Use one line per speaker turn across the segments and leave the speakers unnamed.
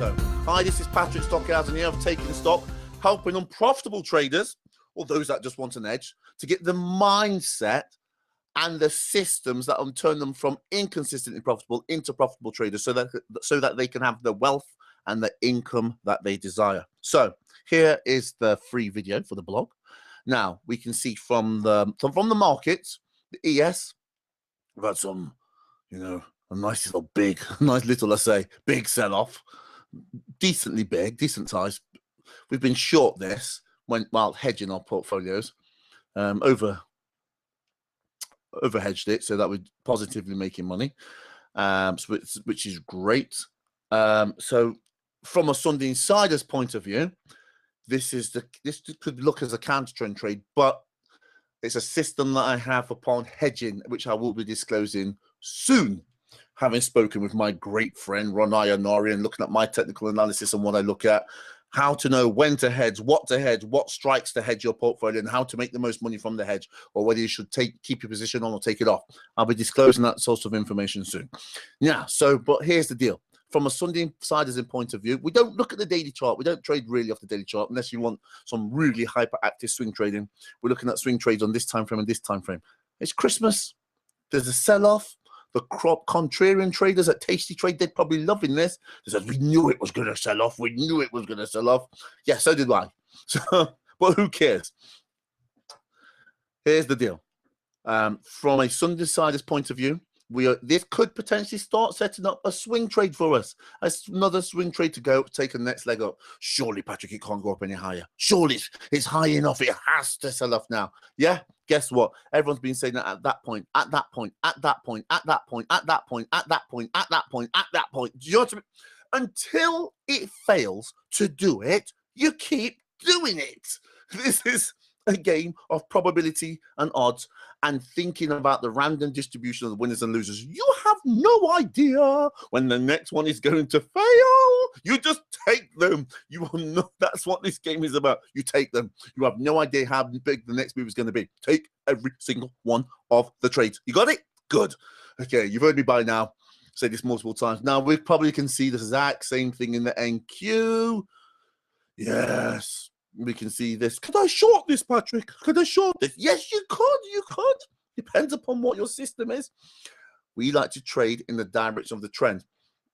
So, hi, this is Patrick Stockhausen here of Taking Stock, helping unprofitable traders, or those that just want an edge, to get the mindset and the systems that will turn them from inconsistently profitable into profitable traders so that they can have the wealth and the income that they desire. So here is the free video for the blog. Now we can see from the markets, the ES, we've had some, a nice little big sell-off, decently big, decent size. We've been short this while hedging our portfolios, overhedged it so that we're positively making money, which is great. So from a Sunday insider's point of view, this could look as a counter trend trade, but it's a system that I have upon hedging, which I will be disclosing soon, having spoken with my great friend Ron Ayanori and looking at my technical analysis and what I look at, how to know when to hedge, what strikes to hedge your portfolio, and how to make the most money from the hedge, or whether you should keep your position on or take it off. I'll be disclosing that sort of information soon. Now, but here's the deal. From a Sunday insider's point of view, we don't look at the daily chart. We don't trade really off the daily chart unless you want some really hyperactive swing trading. We're looking at swing trades on this time frame and this time frame. It's Christmas. There's a sell-off. The contrarian traders at Tasty Trade, they're probably loving this. They said, we knew it was going to sell off. We knew it was going to sell off. Yeah, so did I. But who cares? Here's the deal. From a Sunday insider's point of view, this could potentially start setting up a swing trade for us. Another swing trade to go, take a next leg up. Surely, Patrick, it can't go up any higher. Surely it's high enough. It has to sell off now. Yeah, guess what? Everyone's been saying that at that point. Do you know what I mean? Until it fails to do it, you keep doing it. This is a game of probability and odds and thinking about the random distribution of the winners and losers. You have no idea when the next one is going to fail. You just take them. You will know that's what this game is about. You take them. You have no idea how big the next move is going to be. Take every single one of the trades. You got it? Good. Okay, you've heard me by now say this multiple times. Now we probably can see the exact same thing in the NQ. Yes. We can see this. Could I short this, Patrick? Could I short this? Yes, you could. You could. Depends upon what your system is. We like to trade in the direction of the trend.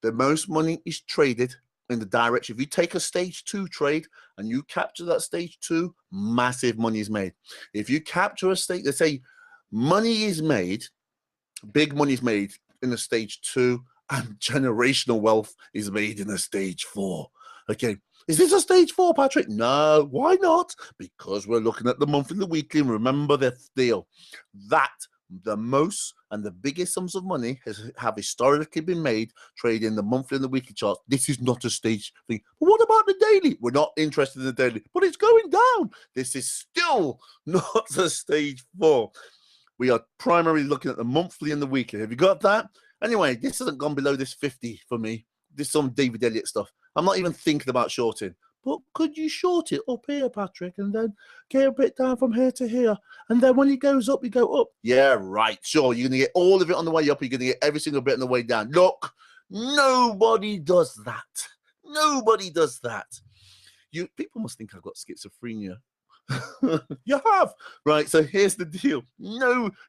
The most money is traded in the direction. If you take a stage 2 trade and you capture that stage 2, massive money is made. If you capture a stage, they say money is made, big money is made in the stage 2, and generational wealth is made in a stage 4. Okay. Is this a stage 4, Patrick? No. Why not? Because we're looking at the monthly and the weekly. And remember the deal that the most and the biggest sums of money have historically been made trading the monthly and the weekly charts. This is not a stage thing. But what about the daily? We're not interested in the daily, but it's going down. This is still not a stage 4. We are primarily looking at the monthly and the weekly. Have you got that? Anyway, this hasn't gone below this 50 for me. This is some David Elliott stuff. I'm not even thinking about shorting. But could you short it up here, Patrick, and then get a bit down from here to here? And then when it goes up, you go up. Yeah, right. Sure, you're going to get all of it on the way up. You're going to get every single bit on the way down. Look, nobody does that. Nobody does that. People must think I've got schizophrenia. You have. Right, so here's the deal.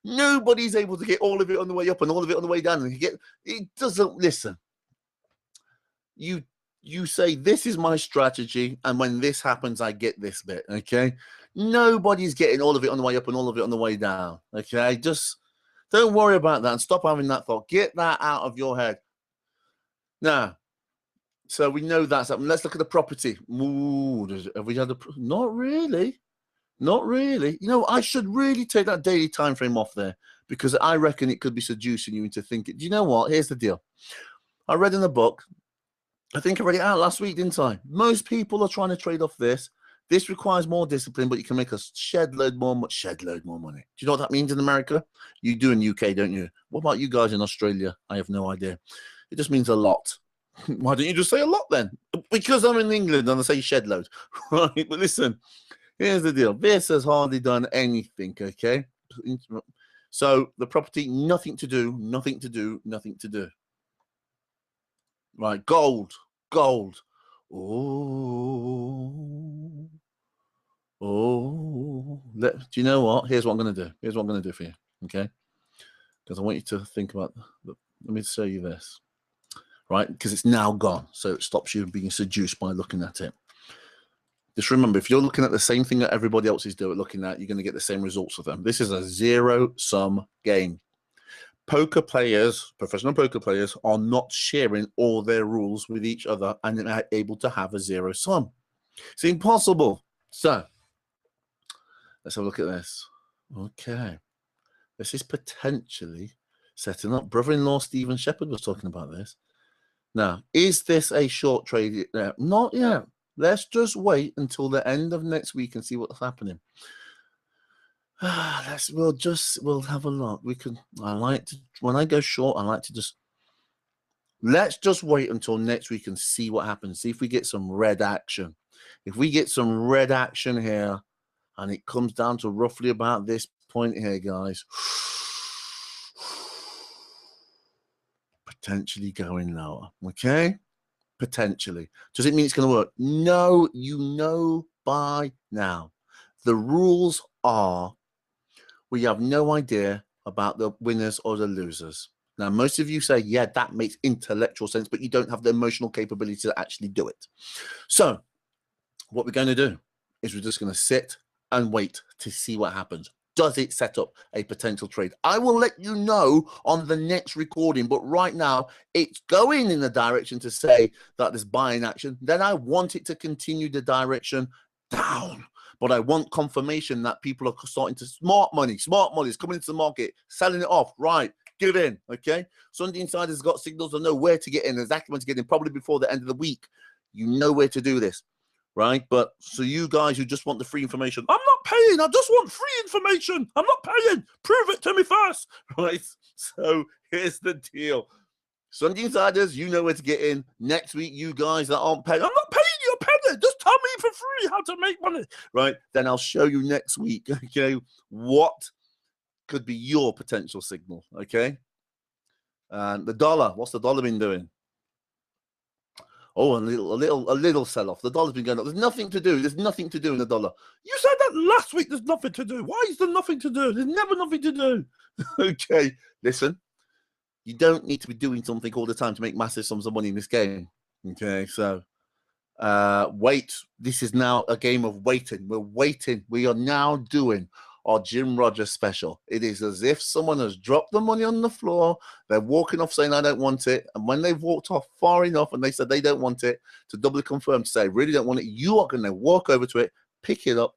Nobody's able to get all of it on the way up and all of it on the way down. And it doesn't, listen. You say, this is my strategy, and when this happens, I get this bit, okay? Nobody's getting all of it on the way up and all of it on the way down, okay? Just don't worry about that and stop having that thought. Get that out of your head. Now, so we know that's happening. Let's look at the property. Ooh, have we had not really. Not really. I should really take that daily time frame off there because I reckon it could be seducing you into thinking. Do you know what? Here's the deal. I read in the book, I think I read it out last week, didn't I? Most people are trying to trade off this. This requires more discipline, but you can make a shed load more money. Do you know what that means in America? You do in UK, don't you? What about you guys in Australia? I have no idea. It just means a lot. Why don't you just say a lot then? Because I'm in England and I say shed load. Right, but listen, here's the deal. This has hardly done anything, okay? So the property, nothing to do. Right, gold. Oh, do you know what? Here's what I'm going to do. Here's what I'm going to do for you, okay? Because I want you to think about, let me show you this, right? Because it's now gone, so it stops you being seduced by looking at it. Just remember, if you're looking at the same thing that everybody else is looking at, you're going to get the same results with them. This is a zero-sum game. Poker players, professional poker players, are not sharing all their rules with each other and are able to have a zero sum. It's impossible. So let's have a look at this. Okay. This is potentially setting up. Brother-in-law Stephen Shepherd was talking about this. Now, is this a short trade? Not yet. Let's just wait until the end of next week and see what's happening. We'll have a look. When I go short, I like to let's just wait until next week and see what happens. See if we get some red action. If we get some red action here, and it comes down to roughly about this point here, guys, potentially going lower, okay? Potentially. Does it mean it's going to work? No, you know by now. The rules are we have no idea about the winners or the losers. Now, most of you say, yeah, that makes intellectual sense, but you don't have the emotional capability to actually do it. So what we're going to do is we're just going to sit and wait to see what happens. Does it set up a potential trade? I will let you know on the next recording, but right now it's going in the direction to say that there's buying action. Then I want it to continue the direction down. But I want confirmation that people are starting to smart money is coming into the market, selling it off. Right, get in, okay? Sunday Insider's got signals to know where to get in, exactly when to get in, probably before the end of the week. You know where to do this, right? But so you guys who just want the free information, I'm not paying, I just want free information. I'm not paying. Prove it to me first, right? So here's the deal. Sunday Insiders, you know where to get in. Next week, you guys that aren't paying, I'm not paying you a penny. Just tell me for free how to make money, right? Then I'll show you next week, okay, what could be your potential signal, okay? And the dollar, what's the dollar been doing? Oh, a little sell-off. The dollar's been going up. There's nothing to do. There's nothing to do in the dollar. You said that last week. There's nothing to do. Why is there nothing to do? There's never nothing to do. Okay, listen. You don't need to be doing something all the time to make massive sums of money in this game. Okay, so wait. This is now a game of waiting. We're waiting. We are now doing our Jim Rogers special. It is as if someone has dropped the money on the floor. They're walking off saying, I don't want it. And when they've walked off far enough and they said they don't want it, to doubly confirm, to say, really don't want it, you are going to walk over to it, pick it up,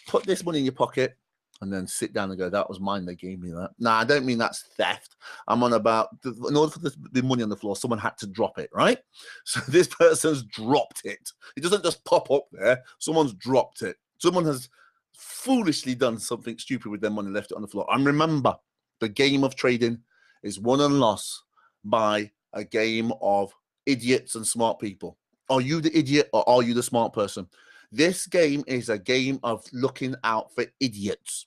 put this money in your pocket, and then sit down and go, that was mine, they gave me that. Now, I don't mean that's theft. I'm on about, in order for the money on the floor, someone had to drop it, right? So this person's dropped it. It doesn't just pop up there. Someone's dropped it. Someone has foolishly done something stupid with their money, left it on the floor. And remember, the game of trading is won and lost by a game of idiots and smart people. Are you the idiot or are you the smart person? This game is a game of looking out for idiots.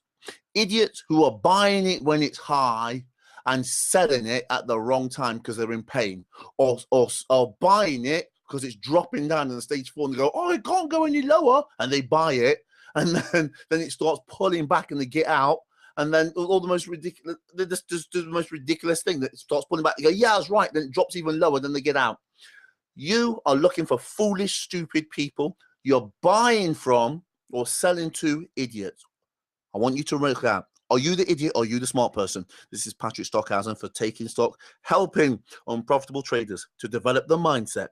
Idiots who are buying it when it's high and selling it at the wrong time because they're in pain, or buying it because it's dropping down in the stage 4 and they go, oh, it can't go any lower, and they buy it, and then it starts pulling back and they get out, and then all the most ridiculous, just the most ridiculous thing that starts pulling back. They go, yeah, that's right. Then it drops even lower. Then they get out. You are looking for foolish, stupid people. You're buying from or selling to idiots. I want you to work out, are you the idiot or are you the smart person? This is Patrick Stockhausen for Taking Stock, helping unprofitable traders to develop the mindset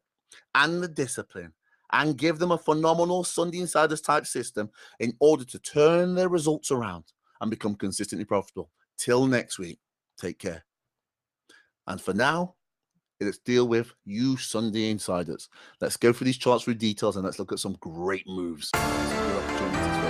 and the discipline and give them a phenomenal Sunday Insiders type system in order to turn their results around and become consistently profitable. Till next week, take care. And for now, let's deal with you Sunday Insiders. Let's go through these charts through details and let's look at some great moves. Some good opportunities.